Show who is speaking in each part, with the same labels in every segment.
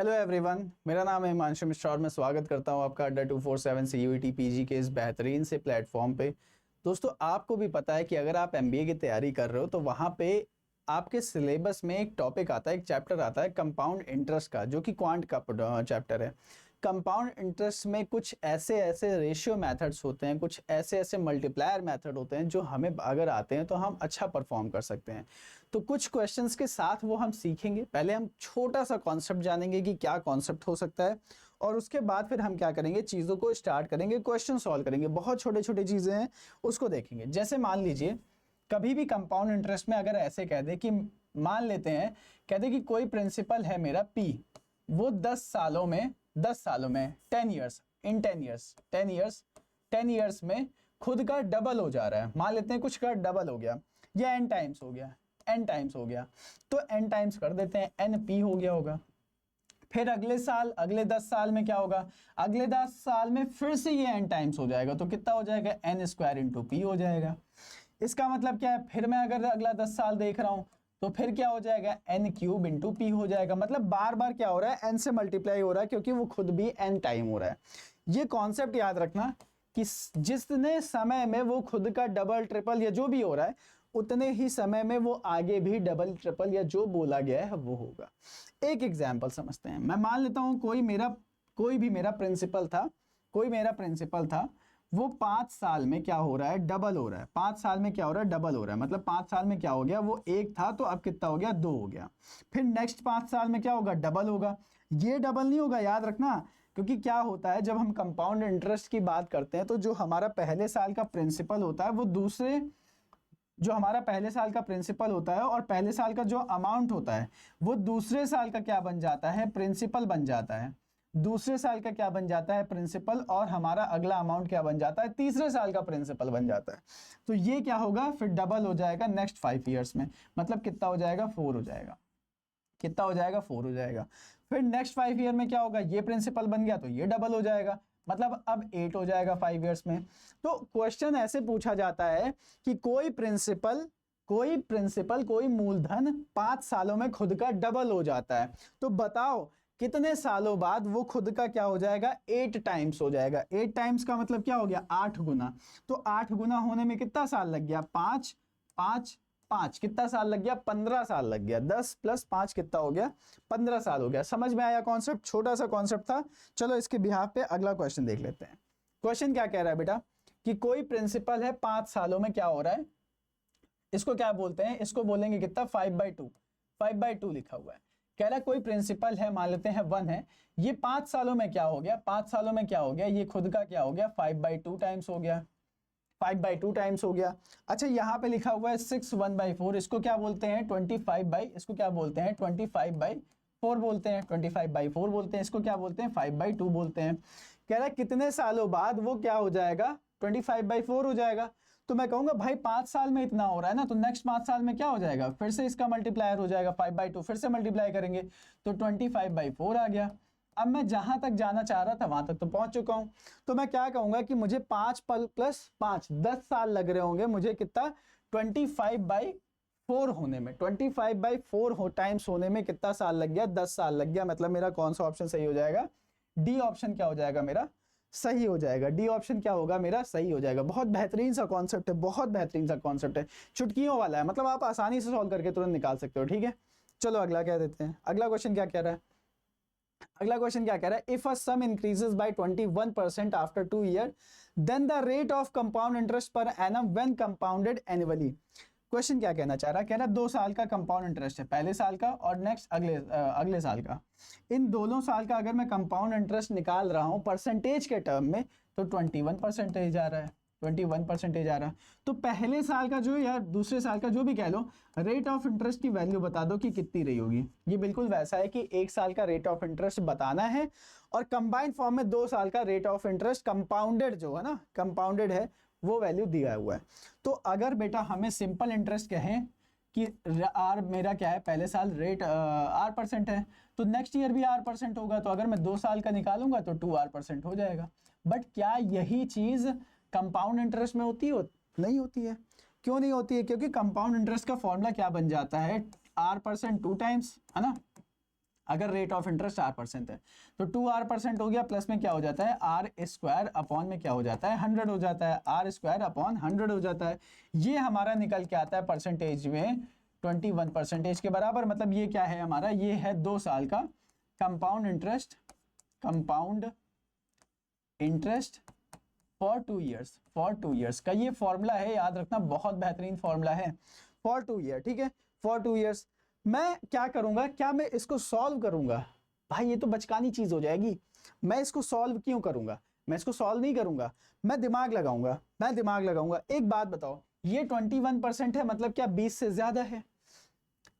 Speaker 1: Hello everyone, मेरा नाम है हिमांशु मिश्रा और मैं स्वागत करता हूं आपका अड्डा 247 CUET PG के इस बेहतरीन से प्लेटफॉर्म पे। दोस्तों, आपको भी पता है कि अगर आप MBA की तैयारी कर रहे हो तो वहां पे आपके सिलेबस में एक टॉपिक आता है, एक चैप्टर आता है कंपाउंड इंटरेस्ट का, जो कि क्वांट का चैप्टर है। कंपाउंड इंटरेस्ट में कुछ ऐसे ऐसे रेशियो मेथड्स होते हैं, कुछ ऐसे ऐसे मल्टीप्लायर मेथड होते हैं जो हमें अगर आते हैं तो हम अच्छा परफॉर्म कर सकते हैं। तो कुछ क्वेश्चंस के साथ वो हम सीखेंगे। पहले हम छोटा सा कॉन्सेप्ट जानेंगे कि क्या कॉन्सेप्ट हो सकता है, और उसके बाद फिर हम क्या करेंगे, चीज़ों को स्टार्ट करेंगे, क्वेश्चन सॉल्व करेंगे। बहुत छोटे छोटे चीज़ें हैं, उसको देखेंगे। जैसे मान लीजिए कभी भी कंपाउंड इंटरेस्ट में अगर ऐसे कह दे कि मान लेते हैं, कह दे कि कोई प्रिंसिपल है मेरा P, वो 10 सालों में 10 ईयर्स में खुद का डबल हो जा रहा है। मान लेते हैं कुछ का डबल हो गया या n टाइम्स हो गया, तो n टाइम्स कर देते हैं, NP हो गया होगा। फिर अगले 10 साल में क्या होगा, अगले 10 साल में फिर से ये n टाइम्स हो जाएगा, तो कितना हो जाएगा, n² इंटू P हो जाएगा। इसका मतलब क्या है, फिर मैं अगर अगला 10 साल देख रहा हूं तो फिर क्या हो जाएगा, n³ इंटू P हो जाएगा। मतलब बार बार क्या हो रहा है, n से मल्टीप्लाई हो रहा है, क्योंकि वो खुद भी n टाइम हो रहा है। ये कॉन्सेप्ट याद रखना कि जितने समय में वो खुद का डबल ट्रिपल या जो भी हो रहा है, उतने ही समय में वो आगे भी डबल ट्रिपल या जो बोला गया है वो होगा। एक एग्जाम्पल समझते हैं। मैं मान लेता हूं कोई भी मेरा प्रिंसिपल था, वो 5 साल में क्या हो रहा है, डबल हो रहा है। 5 साल में क्या हो रहा है, डबल हो रहा है। मतलब 5 साल में क्या हो गया, वो 1 था तो अब कितना हो गया, 2 हो गया। फिर नेक्स्ट 5 साल में क्या होगा, डबल होगा। ये डबल नहीं होगा, याद रखना, क्योंकि क्या होता है जब हम कंपाउंड इंटरेस्ट की बात करते हैं तो जो हमारा पहले साल का प्रिंसिपल होता है वो और पहले साल का जो अमाउंट होता है वो दूसरे साल का क्या बन जाता है, प्रिंसिपल बन जाता है। दूसरे साल का क्या बन जाता है, प्रिंसिपल, और हमारा अगला अमाउंट क्या बन जाता है, तीसरे साल का प्रिंसिपल बन जाता है। तो ये क्या होगा, फिर डबल हो जाएगा नेक्स्ट 5 ईयर्स में। मतलब कितना हो जाएगा, 4 हो जाएगा। कितना हो जाएगा, 4 हो जाएगा। फिर नेक्स्ट 5 ईयर में क्या होगा, ये प्रिंसिपल बन गया तो ये डबल हो जाएगा, मतलब अब 8 हो जाएगा 5 ईयर्स में। तो क्वेश्चन ऐसे पूछा जाता है कि कोई मूलधन 5 सालों में खुद का डबल हो जाता है, तो बताओ कितने सालों बाद वो खुद का क्या हो जाएगा, 8 टाइम्स हो जाएगा। 8 टाइम्स का मतलब क्या हो गया, 8 गुना। तो 8 गुना होने में कितना साल लग गया, 5 5 5, कितना साल लग गया, 15 साल लग गया। 10 + 5 कितना हो गया, 15 साल हो गया। समझ में आया कॉन्सेप्ट? छोटा सा कॉन्सेप्ट था। चलो इसके बिहाफ पे अगला क्वेश्चन देख लेते हैं। क्वेश्चन क्या कह रहा है बेटा, कि कोई प्रिंसिपल है 5 सालों में क्या हो रहा है, इसको क्या बोलते हैं, इसको बोलेंगे कितना, 5/2 लिखा हुआ है। कह रहा है कोई प्रिंसिपल है, मान लेते हैं 1 है, ये 5 सालों में क्या हो गया, 5 सालों में क्या हो गया, ये खुद का क्या हो गया, 5/2 टाइम्स हो गया। 5/2 टाइम्स हो गया। अच्छा, यहां पे लिखा हुआ है 6 1/4, इसको क्या बोलते हैं, 25/4 बोलते हैं, 25/4 बोलते हैं। इसको क्या बोलते हैं, 5/2 बोलते हैं। कह रहा है कितने सालों बाद वो क्या हो जाएगा, 25/4 हो जाएगा। तो मैं कहूंगा भाई 5 साल में इतना हो रहा है ना, तो नेक्स्ट 5 साल में क्या हो जाएगा, फिर से इसका मल्टीप्लायर हो जाएगा, 5/2 फिर से मल्टीप्लाई करेंगे तो 25/4 आ गया। अब मैं जहां तक जाना चाह रहा था वहां तक तो पहुंच चुका हूं। तो मैं क्या कहूंगा कि मुझे 5 + 5 10 साल लग रहे होंगे मुझे कितना, 25/4 होने में, 25/4 टाइम्स होने में कितना साल लग गया, 10 साल लग गया। मतलब मेरा कौन सा ऑप्शन सही हो जाएगा, डी ऑप्शन क्या हो जाएगा मेरा, सही हो जाएगा। डी ऑप्शन क्या होगा मेरा, सही हो जाएगा। बहुत बेहतरीन सा कॉन्सेप्ट है, बहुत बेहतरीन सा कॉन्सेप्ट है, चुटकियों वाला है। मतलब आप आसानी से सॉल्व करके तुरंत निकाल सकते हो। ठीक है, चलो अगला कह देते हैं। अगला क्वेश्चन क्या कह रहा है, if a sum increases by 21% after 2 year, then the rate of compound interest per annum when compounded annually. Question क्या कहना चाह रहा है, कह रहा है 2 साल का कंपाउंड इंटरेस्ट है, पहले साल का और नेक्स्ट अगले साल का। इन दोनों साल का अगर मैं कंपाउंड इंटरेस्ट निकाल रहा हूं परसेंटेज के टर्म में, तो 21% आ रहा है, 21% आ रहा है। तो पहले साल का जो या दूसरे साल का जो भी कह लो, रेट ऑफ इंटरेस्ट की वैल्यू बता दो कि कितनी रही होगी। ये बिल्कुल वैसा है कि 1 साल का रेट ऑफ इंटरेस्ट बताना है, और कंबाइंड फॉर्म में 2 साल का रेट ऑफ इंटरेस्ट कंपाउंडेड जो है ना, कंपाउंडेड है वो वैल्यू दिया हुआ है। तो अगर बेटा हमें सिंपल इंटरेस्ट कहें कि आर मेरा क्या है, पहले साल रेट R% है, तो नेक्स्ट ईयर भी R% होगा। तो अगर मैं 2 साल का निकालूंगा तो 2R% हो जाएगा। बट क्या यही चीज कंपाउंड इंटरेस्ट में होती हो? नहीं होती है। क्यों नहीं होती है? क्योंकि कंपाउंड इंटरेस्ट का फॉर्मूला क्या बन जाता है, R% 2 टाइम्स, है ना। अगर रेट ऑफ इंटरेस्ट R% है तो 2R% हो गया, प्लस में क्या हो जाता है R² अपॉन में क्या हो जाता है 100 हो जाता है, R² अपॉन 100 हो जाता है। ये हमारा निकल के आता है परसेंटेज में 21% के बराबर। मतलब ये क्या है हमारा, ये है 2 साल का कंपाउंड इंटरेस्ट फॉर 2 ईयर्स का ये फॉर्मूला है, याद रखना बहुत बेहतरीन फॉर्मूला है फॉर 2 ईयर, ठीक है, फॉर 2 ईयर्स। मैं क्या करूंगा, क्या मैं इसको सॉल्व करूंगा, भाई ये तो बचकानी चीज हो जाएगी। मैं इसको सॉल्व क्यों करूंगा, मैं इसको सॉल्व नहीं करूंगा, मैं दिमाग लगाऊंगा। एक बात बताओ, ये 21% है, मतलब क्या 20 से ज्यादा है?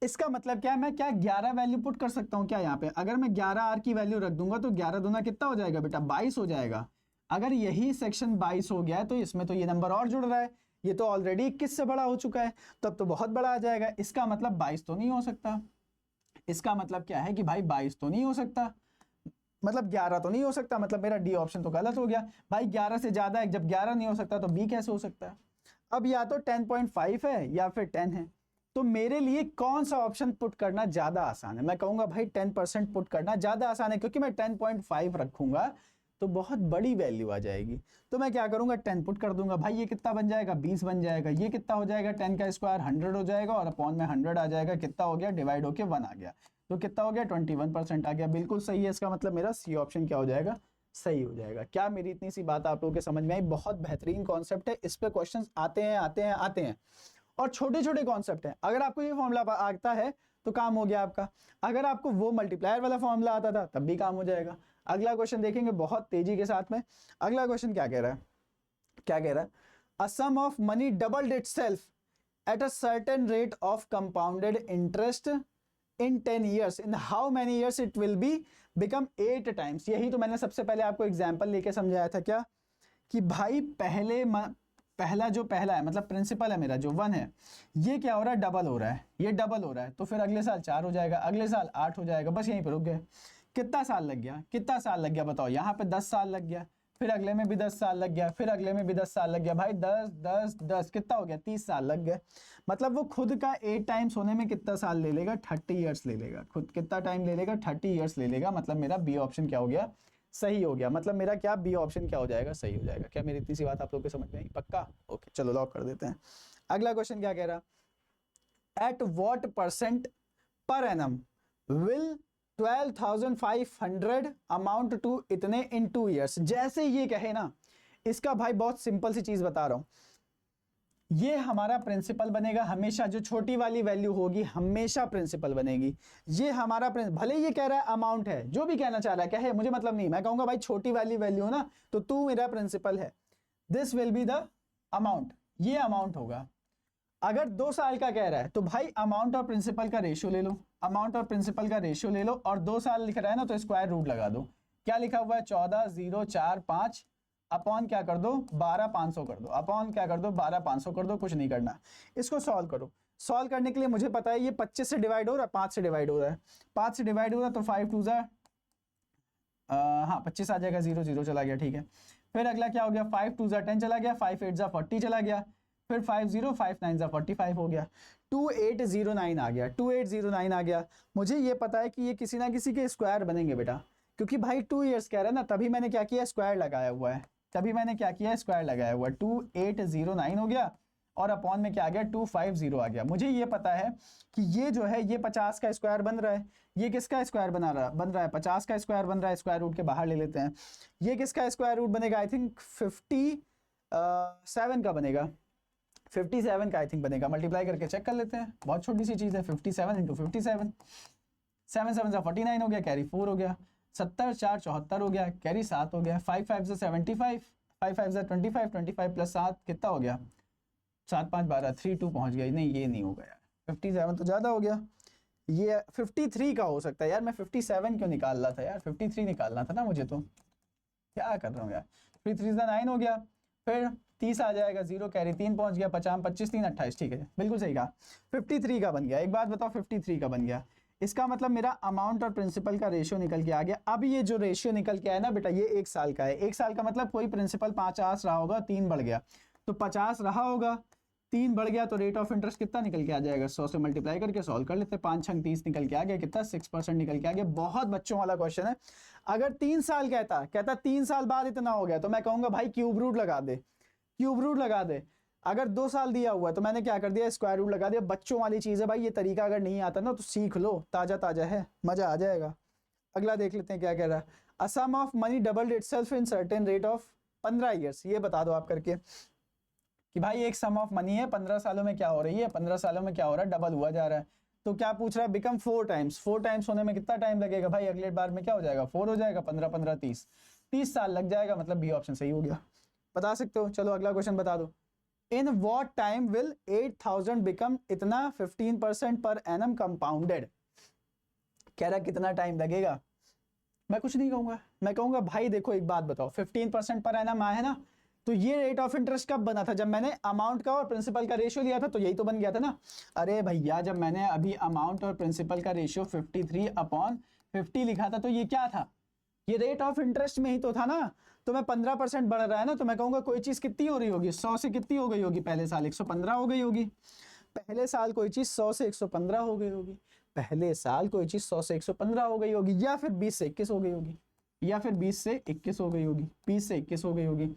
Speaker 1: इसका मतलब क्या है, मैं क्या 11 वैल्यू पुट कर सकता हूं क्या यहाँ पे? अगर मैं 11R की वैल्यू रख दूंगा तो 11 दूना कितना हो जाएगा बेटा, 22 हो जाएगा। अगर यही सेक्शन 22 हो गया है तो इसमें तो ये नंबर और जुड़ रहा है, ये तो ऑलरेडी 21 से बड़ा हो चुका है, तब तो बहुत बड़ा आ जाएगा। इसका मतलब 22 तो नहीं हो सकता। इसका मतलब क्या है कि भाई 22 तो नहीं हो सकता, मतलब 11 तो नहीं हो सकता, मतलब मेरा डी ऑप्शन तो गलत हो गया। भाई 11 से ज्यादा है, जब 11 नहीं हो सकता तो बी कैसे हो सकता है? अब या तो 10.5 है या फिर 10 है, तो मेरे लिए कौन सा ऑप्शन पुट करना ज्यादा आसान है? मैं कहूंगा भाई 10% पुट करना ज्यादा आसान है, क्योंकि मैं 10.5 रखूंगा तो बहुत बड़ी वैल्यू आ जाएगी। तो मैं क्या करूंगा, 10 पुट कर दूंगा। भाई ये कितना बन जाएगा, 20 बन जाएगा। ये कितना हो जाएगा, 10 का स्क्वायर 100 हो जाएगा, और अपॉन में 100 आ जाएगा, कितना हो गया, डिवाइड होके 1 आ गया, तो कितना हो गया 21% आ गया। बिल्कुल सही है, इसका मतलब मेरा सी ऑप्शन क्या हो जाएगा, सही हो जाएगा। क्या मेरी इतनी सी बात आप लोगों के समझ में आई? बहुत बेहतरीन कॉन्सेप्ट है, इस पे क्वेश्चन आते हैं और छोटे छोटे कॉन्सेप्ट हैं। अगर आपको ये फॉर्मूला आता है तो काम हो गया आपका। अगर आपको वो मल्टीप्लायर वाला फॉर्मूला आता था तब भी काम हो जाएगा। अगला क्वेश्चन देखेंगे बहुत तेजी के साथ में। अगला क्वेश्चन क्या कह रहा है, a sum of money doubled itself at a certain rate of compounded interest in 10 years, in how many years it will be become 8 times। यही तो मैंने सबसे पहले आपको एग्जाम्पल लेके समझाया था, क्या कि भाई पहला है, मतलब प्रिंसिपल है मेरा जो 1 है, ये क्या हो रहा है, डबल हो रहा है, तो फिर अगले साल 4 हो जाएगा, अगले साल 8 हो जाएगा, बस यहीं पर रुक गए। कितना साल लग गया बताओ? यहाँ पे 10 साल लग गया, फिर अगले में भी 10 साल लग गया, फिर अगले में भी 10 साल लग गया। भाई 10 कितना हो गया, 30 साल लग गए। मतलब वो खुद का 8 टाइम्स होने में कितना साल ले लेगा, 30 ईयर्स ले लेगा। खुद कितना टाइम ले लेगा, 30 ईयर्स ले लेगा। मतलब मेरा बी ऑप्शन क्या हो गया, सही हो गया। मतलब मेरा क्या बी ऑप्शन क्या हो जाएगा, सही हो जाएगा। क्या मेरी इतनी सी बात आप लोग को समझ में आई? पक्का? ओके, चलो लॉक कर देते हैं। अगला क्वेश्चन क्या कह रहा, at what % per annum will 12,500 amount to इतने इन 2 ईयर्स। जैसे ये कहे ना, इसका भाई बहुत सिंपल सी चीज बता रहा हूं, ये हमारा प्रिंसिपल बनेगा हमेशा। जो छोटी वाली वैल्यू होगी हमेशा प्रिंसिपल बनेगी। ये हमारा भले ये कह रहा है अमाउंट है, जो भी कहना चाह रहा है कहे, मुझे मतलब नहीं। मैं कहूंगा भाई छोटी वाली वैल्यू ना, तो तू मेरा प्रिंसिपल है, this will be the amount, ये अमाउंट होगा। अगर 2 साल का कह रहा है तो भाई अमाउंट और प्रिंसिपल का रेशियो ले लो, और 2 साल लिख रहा है ना तो स्क्वायर रूट लगा दो। क्या लिखा हुआ है, 14,045 अपॉन क्या कर दो, 12,500 कर दो, अपॉन क्या कर दो, 12,500 कर दो। कुछ नहीं करना, इसको सॉल्व करो। सॉल्व करने के लिए मुझे पता है ये 25 से डिवाइड हो रहा है, 5 से डिवाइड हो रहा है, 5 से डिवाइड हो रहा है, तो 5 2 हाँ 25 आ जाएगा, 0 0 चला गया, ठीक है। फिर अगला क्या हो गया, 5 2 10 चला गया, 5 8 40 चला गया, फिर 5 0 5 9 45 हो गया, 2809 आ गया, 2809 आ गया। मुझे ये पता है कि ये किसी ना किसी के स्क्वायर बनेंगे बेटा, क्योंकि भाई 2 ईयर्स कह रहा है ना, तभी मैंने क्या किया, स्क्वायर लगाया हुआ है, 2809 हो गया, और अपॉन में क्या आ गया, 250 आ गया। मुझे ये पता है कि ये जो है ये 50 का स्क्वायर बन रहा है, ये किसका स्क्वायर बन रहा है, 50 का स्क्वायर बन रहा है। स्क्वायर रूट के बाहर ले लेते हैं, ये किसका स्क्वायर रूट बनेगा, आई थिंक 57 का बनेगा, 57 का आई थिंक बनेगा। मल्टीप्लाई करके चेक कर लेते हैं, बहुत छोटी सी चीज है, 57 इंटू 57, 7 7 49 हो गया, कैरी 4 हो गया, 70 4 74 हो गया, कैरी 7 हो गया, 5 5 से 75, 5 5 से 25, 25 प्लस 7 कितना हो गया, 7 5 12, 3 2 पहुंच गया। नहीं ये नहीं होगा यार, 57 तो ज्यादा हो गया, ये 53 का हो सकता है यार। मैं 57 क्यों निकाल रहा था यार, 53 निकालना था ना मुझे, तो क्या कर रहा हूँ यार। 3 3 9 हो गया, फिर 30 आ जाएगा, 0 कैरी 3 पहुंच गया, 50 25 3 28, ठीक है बिल्कुल सही कहा, 53 का बन गया। एक बात बताओ, 53 का बन गया, इसका मतलब मेरा अमाउंट और प्रिंसिपल का रेशियो निकल के आ गया। अब ये जो रेशियो निकल के आया ना बेटा, ये 1 साल का है। 1 साल का मतलब कोई प्रिंसिपल 50 रहा होगा, 3 बढ़ गया तो 50 रहा होगा, 3 बढ़ गया तो रेट ऑफ इंटरेस्ट कितना निकल के आ जाएगा, 100 से मल्टीप्लाई करके सॉल्व कर लेते हैं, 5 छंग 30 निकल के आ गया, कितना 6% निकल के आ गया। बहुत बच्चों वाला क्वेश्चन है। अगर 3 साल कहता 3 साल बाद इतना हो गया तो मैं कहूंगा भाई क्यूब रूट लगा दे, क्यूब रूट लगा दे। अगर 2 साल दिया हुआ तो मैंने क्या कर दिया, स्क्वायर रूट लगा दिया। बच्चों वाली चीज है भाई, ये तरीका अगर नहीं आता ना तो सीख लो, ताजा ताजा है, मजा आ जाएगा। अगला देख लेते हैं क्या कह रहा है। A sum of money doubled itself in certain rate of 15 years. ये बता दो आप करके कि भाई एक सम ऑफ मनी है, 15 सालों में क्या हो रही है, 15 सालों में क्या हो रहा है, डबल हुआ जा रहा है। तो क्या पूछ रहा है, बिकम 4 टाइम्स। 4 टाइम्स होने में कितना टाइम लगेगा भाई, अगले बार में क्या हो जाएगा, 4 हो जाएगा, 15 15 30, 30 साल लग जाएगा। मतलब बी ऑप्शन सही हो गया, बता सकते हो। चलो अगला क्वेश्चन बता दो। In what time will 8000 become इतना 15% पर एनम कंपाउंडेड। कह रहा कितना टाइम लगेगा, मैं कुछ नहीं कहूंगा, मैं कहूंगा भाई देखो एक बात बताओ, 15% पर एनम आया है ना, तो ये रेट ऑफ इंटरेस्ट कब बना था, जब मैंने अमाउंट का और प्रिंसिपल का रेशियो लिया था, तो यही तो बन गया था ना। अरे भैया जब मैंने अभी अमाउंट और प्रिंसिपल का रेशियो 53/50 लिखा था तो ये क्या था, ये रेट ऑफ इंटरेस्ट में ही तो था ना। तो मैं 15% बढ़ रहा है ना, तो मैं कहूंगा कोई चीज कितनी हो रही होगी, 100 से कितनी हो गई होगी, पहले साल 115 हो गई होगी। पहले साल कोई चीज 100 से 115 हो गई होगी, पहले साल कोई चीज 100 से 115 हो गई होगी, या फिर 20 से 21 हो गई होगी, या फिर 20 से 21 हो गई होगी, 20 से 21 हो गई होगी,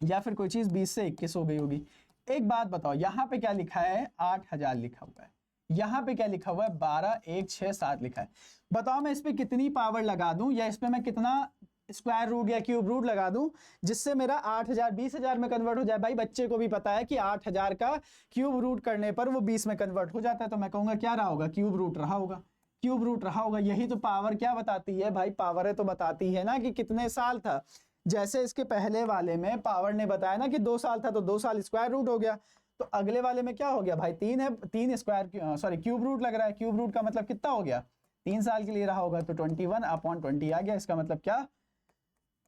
Speaker 1: या फिर कोई चीज 20 से 21 हो गई होगी। एक बात बताओ, यहाँ पे क्या लिखा है, 8000 लिखा हुआ है, यहाँ पे क्या लिखा हुआ है, 12 1 6 7 लिखा है। बताओ मैं इस पे कितनी पावर लगा दूं, या इस पे मैं कितना स्क्वायर रूट या क्यूब रूट लगा दूं जिससे मेरा 8000 20000 में कन्वर्ट हो जाए। भाई बच्चे को भी पता है कि 8000 का क्यूब रूट करने पर वो 20 में कन्वर्ट हो जाता है। तो मैं कहूंगा क्या रहा होगा, क्यूब रूट रहा होगा, क्यूब रूट रहा होगा। यही तो पावर क्या बताती है भाई, पावर है तो बताती है ना कि कितने साल था। जैसे इसके पहले वाले में पावर ने बताया ना कि 2 साल था, तो 2 साल स्क्वायर रूट हो गया। तो अगले वाले में क्या हो गया भाई, 3 है, 3 स्क्वायर सॉरी क्यूब रूट लग रहा है। क्यूब रूट का मतलब कितना हो गया, 3 साल के लिए रहा होगा, तो 21/20 आ गया। इसका मतलब क्या,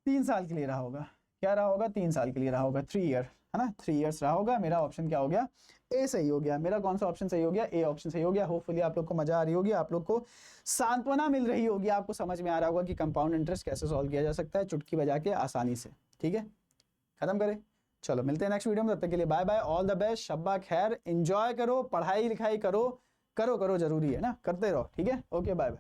Speaker 1: 3 साल के लिए रहा होगा। क्या रहा होगा, 3 साल के लिए रहा होगा, 3 ईयर है ना, 3 ईयर्स रहा होगा। मेरा ऑप्शन क्या हो गया, ए सही हो गया। मेरा कौन सा ऑप्शन सही हो गया, ए ऑप्शन सही हो गया। होपफुली आप लोग को मजा आ रही होगी, आप लोग को सांत्वना मिल रही होगी, आपको समझ में आ रहा होगा कि कंपाउंड इंटरेस्ट कैसे सॉल्व किया जा सकता है चुटकी बजा के आसानी से। ठीक है, खत्म करें, चलो मिलते हैं नेक्स्ट वीडियो में। तब तक के लिए bye bye, all the best, शब्बा खैर, एंजॉय करो, पढ़ाई लिखाई करो, करो करो जरूरी है ना, करते रहो। ठीक है, ओके बाय बाय।